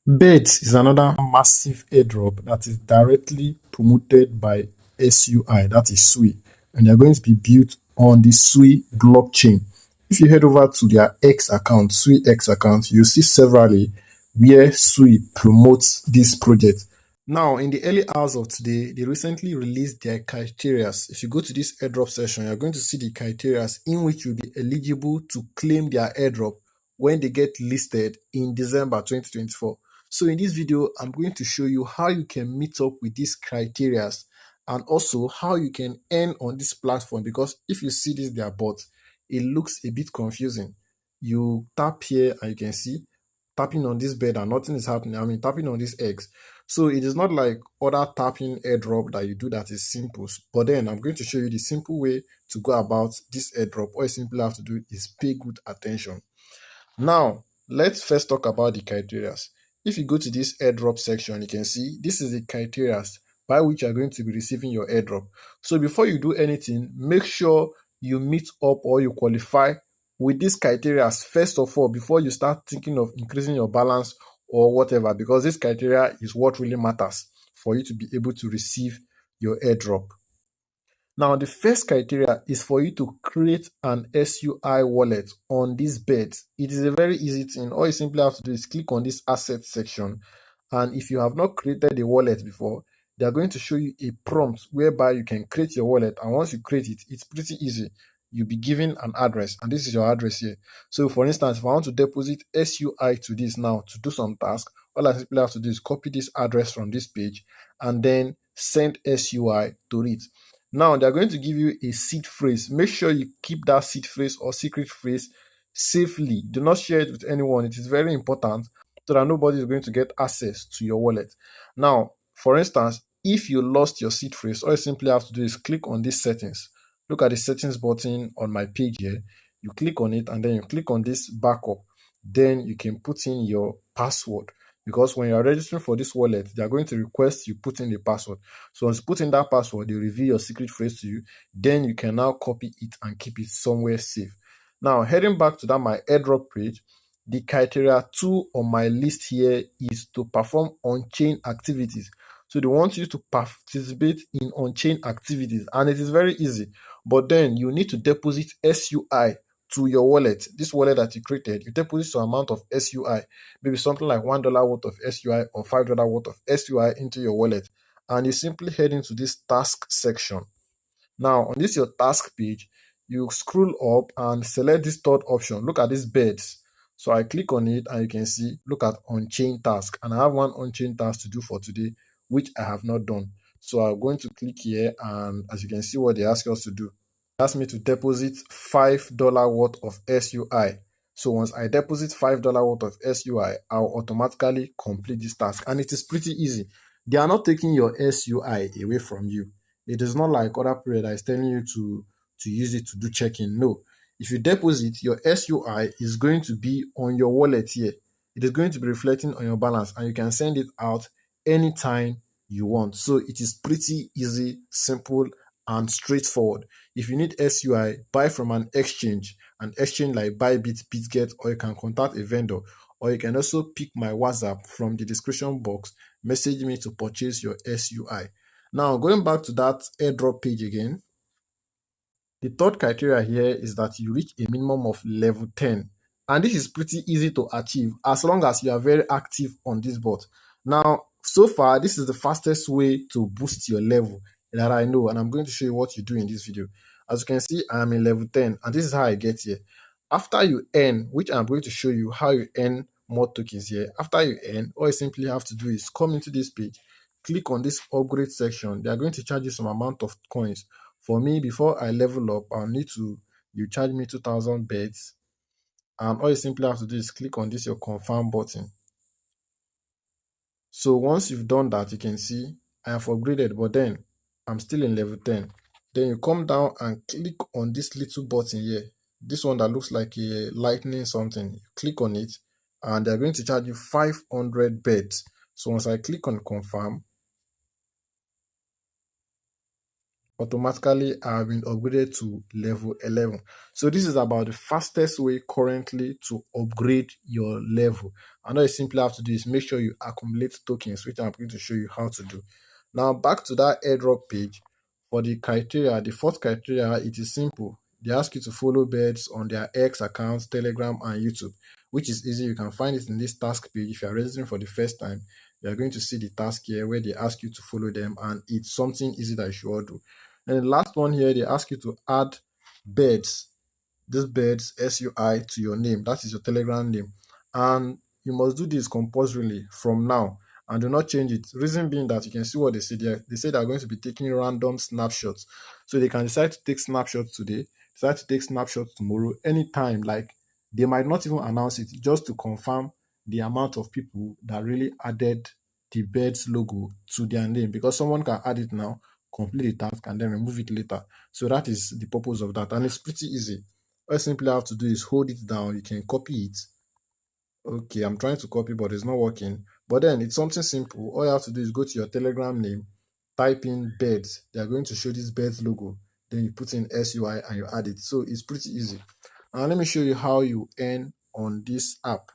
Bets is another massive airdrop that is directly promoted by SUI, that is SUI, and they're going to be built on the SUI blockchain. If you head over to their X account, SUI X account, you'll see severally where SUI promotes this project. Now, in the early hours of today, they recently released their criteria. If you go to this airdrop session, you're going to see the criteria in which you'll be eligible to claim their airdrop when they get listed in December 2024. So in this video, I'm going to show you how you can meet up with these criteria and also how you can earn on this platform, because if you see this their bot, it looks a bit confusing. You tap here and you can see tapping on this bed and nothing is happening. I mean, tapping on this X. So it is not like other tapping airdrop that you do that is simple. But then I'm going to show you the simple way to go about this airdrop. All you simply have to do is pay good attention. Now, let's first talk about the criteria. If you go to this airdrop section, you can see this is the criteria by which you are going to be receiving your airdrop. So before you do anything, make sure you meet up or you qualify with these criteria first of all before you start thinking of increasing your balance or whatever, because this criteria is what really matters for you to be able to receive your airdrop. Now, the first criteria is for you to create an SUI wallet on this bed. It is a very easy thing. All you simply have to do is click on this asset section. And if you have not created a wallet before, they are going to show you a prompt whereby you can create your wallet. And once you create it, it's pretty easy. You'll be given an address, and this is your address here. So, for instance, if I want to deposit SUI to this now to do some task, all I simply have to do is copy this address from this page and then send SUI to it. Now, they're going to give you a seed phrase. Make sure you keep that seed phrase or secret phrase safely. Do not share it with anyone. It is very important so that nobody is going to get access to your wallet. Now, for instance, if you lost your seed phrase, all you simply have to do is click on these settings. Look at the settings button on my page here. You click on it and then you click on this backup. Then you can put in your password, because when you are registering for this wallet, they are going to request you put in the password. So once you put in that password, they reveal your secret phrase to you. Then you can now copy it and keep it somewhere safe. Now, heading back to that my airdrop page, the criteria 2 on my list here is to perform on-chain activities. So they want you to participate in on-chain activities, and it is very easy. But then you need to deposit SUI to your wallet. This wallet that you created, you deposit some amount of SUI, maybe something like $1 worth of SUI or $5 worth of SUI into your wallet, and you simply head into this task section. Now, on this your task page, you scroll up and select this third option. Look at these beds. So I click on it and you can see, look at on-chain task. And I have one on-chain task to do for today, which I have not done. So I'm going to click here, and as you can see what they ask us to do. They ask me to deposit $5 worth of SUI. So once I deposit $5 worth of SUI, I'll automatically complete this task. And it is pretty easy. They are not taking your SUI away from you. It is not like other period that is telling you to use it to do checking. No. If you deposit, your SUI is going to be on your wallet here. It is going to be reflecting on your balance, and you can send it out anytime you want. So it is pretty easy, simple, and straightforward. If you need SUI, buy from an exchange like Bybit, BitGet, or you can contact a vendor, or you can also pick my WhatsApp from the description box, message me to purchase your SUI. Now, going back to that airdrop page again, the third criteria here is that you reach a minimum of level 10. And this is pretty easy to achieve as long as you are very active on this bot. Now, so far, this is the fastest way to boost your level that I know. And I'm going to show you what you do in this video. As you can see, I am in level 10, and this is how I get here. After you earn, which I'm going to show you how you earn more tokens here. After you earn, all you simply have to do is come into this page, click on this upgrade section. They are going to charge you some amount of coins. For me, before I level up, I'll need to, you charge me 2,000 beds. And all you simply have to do is click on this, your confirm button. So once you've done that, you can see I have upgraded, but then I'm still in level 10. Then you come down and click on this little button here. This one that looks like a lightning something. You click on it, and they're going to charge you 500 beds. So once I click on confirm, automatically have been upgraded to level 11. So this is about the fastest way currently to upgrade your level. And all you simply have to do is make sure you accumulate tokens, which I'm going to show you how to do. Now back to that airdrop page. For the criteria, the fourth criteria, it is simple. They ask you to follow birds on their X accounts, Telegram, and YouTube, which is easy. You can find it in this task page. If you are registering for the first time, you are going to see the task here where they ask you to follow them, and it's something easy that you should all do. And the last one here, they ask you to add birds, this birds SUI to your name. That is your Telegram name. And you must do this compulsorily from now and do not change it. Reason being that you can see what they say there. They say they are going to be taking random snapshots. So they can decide to take snapshots today, decide to take snapshots tomorrow, anytime. Like they might not even announce it just to confirm the amount of people that really added the birds logo to their name, because someone can add it now, complete the task, and then remove it later. So that is the purpose of that. And it's pretty easy. All you simply have to do is hold it down. You can copy it. Okay, I'm trying to copy, but it's not working. But then it's something simple. All you have to do is go to your Telegram name, type in birds. They are going to show this birds logo. Then you put in SUI and you add it. So it's pretty easy. Now let me show you how you earn on this app.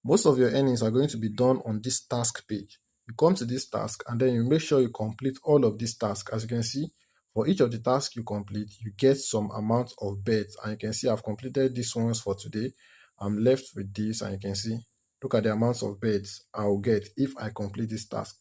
Most of your earnings are going to be done on this task page. You come to this task and then you make sure you complete all of these tasks. As you can see, for each of the tasks you complete, you get some amount of bets. And you can see I've completed these ones for today. I'm left with this, and you can see, look at the amounts of bets I'll get if I complete this task.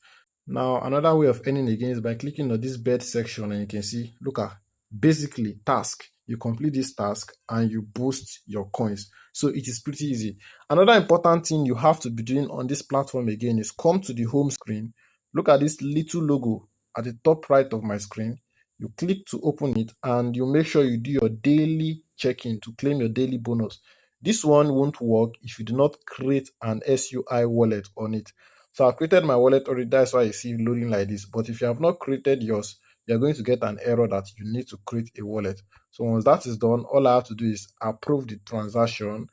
Now, another way of earning again is by clicking on this bet section, and you can see, look at basically task. You complete this task and you boost your coins. So it is pretty easy. Another important thing you have to be doing on this platform again is come to the home screen. Look at this little logo at the top right of my screen. You click to open it and you make sure you do your daily check-in to claim your daily bonus. This one won't work if you do not create an SUI wallet on it. So I've created my wallet already. That's why you see loading like this. But if you have not created yours, you're going to get an error that you need to create a wallet. So once that is done, all I have to do is approve the transaction.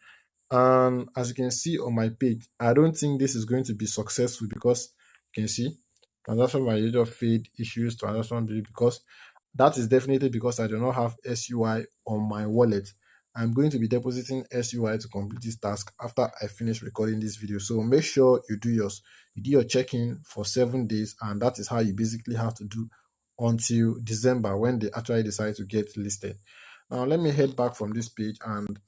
And as you can see on my page, I don't think this is going to be successful because you can see transaction manager failed, issues, transaction delay, because that is definitely because I do not have SUI on my wallet. I'm going to be depositing SUI to complete this task after I finish recording this video. So make sure you do yours. You do your check-in for 7 days, and that is how you basically have to do until December when they actually decide to get listed. Now let me head back from this page and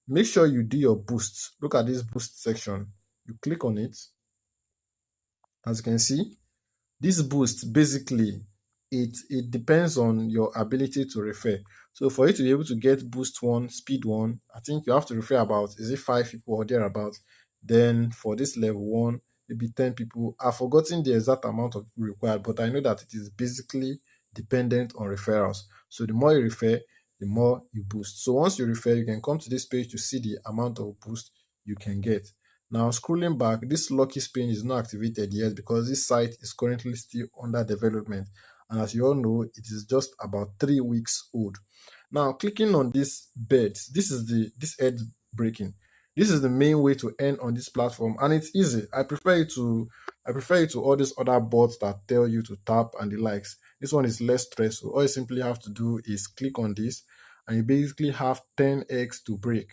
make sure you do your boost. Look at this boost section. You click on it. As you can see, this boost basically it depends on your ability to refer. So for you to be able to get boost one, speed one, I think you have to refer about, is it 5 people or thereabout? Then for this level one, maybe 10 people. I've forgotten the exact amount of people required, but I know that it is basically dependent on referrals. So the more you refer, the more you boost. So once you refer, you can come to this page to see the amount of boost you can get. Now scrolling back, this lucky spin is not activated yet because this site is currently still under development, and as you all know, it is just about 3 weeks old. Now clicking on this bets, this is this edge breaking. This is the main way to earn on this platform, and it's easy. I prefer it to all these other bots that tell you to tap and the likes. This one is less stressful. All you simply have to do is click on this and you basically have 10x to break.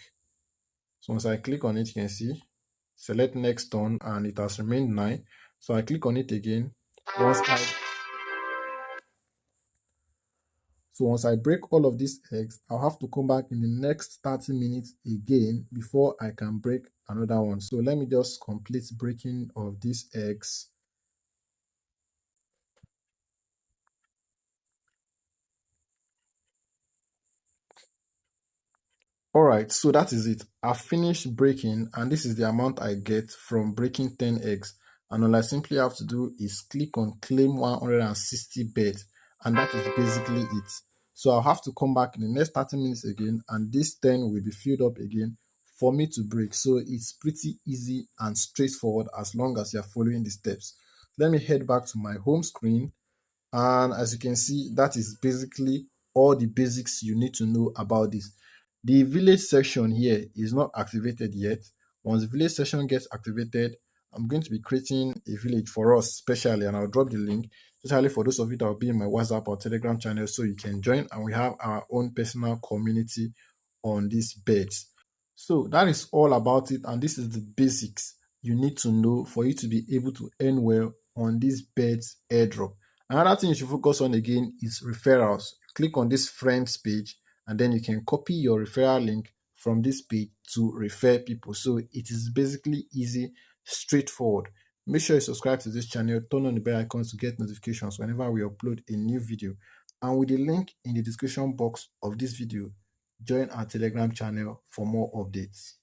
So once I click on it, you can see select next turn and it has remained 9. So I click on it again. Once I break all of these eggs, I'll have to come back in the next 30 minutes again before I can break another one. So let me just complete breaking of these eggs. All right, so that is it. I finished breaking, and this is the amount I get from breaking 10 eggs. And all I simply have to do is click on claim 160 bets, and that is basically it. So I'll have to come back in the next 30 minutes again, and this 10 will be filled up again for me to break. So it's pretty easy and straightforward as long as you're following the steps. Let me head back to my home screen, and as you can see, that is basically all the basics you need to know about this. The village section here is not activated yet. Once the village section gets activated, I'm going to be creating a village for us specially, and I'll drop the link, especially for those of you that will be in my WhatsApp or Telegram channel, so you can join and we have our own personal community on these beds. So that is all about it, and this is the basics you need to know for you to be able to earn well on this beds airdrop. Another thing you should focus on again is referrals. Click on this friends page, and then you can copy your referral link from this page to refer people. So it is basically easy, straightforward. Make sure you subscribe to this channel, turn on the bell icon to get notifications whenever we upload a new video. And with the link in the description box of this video, join our Telegram channel for more updates.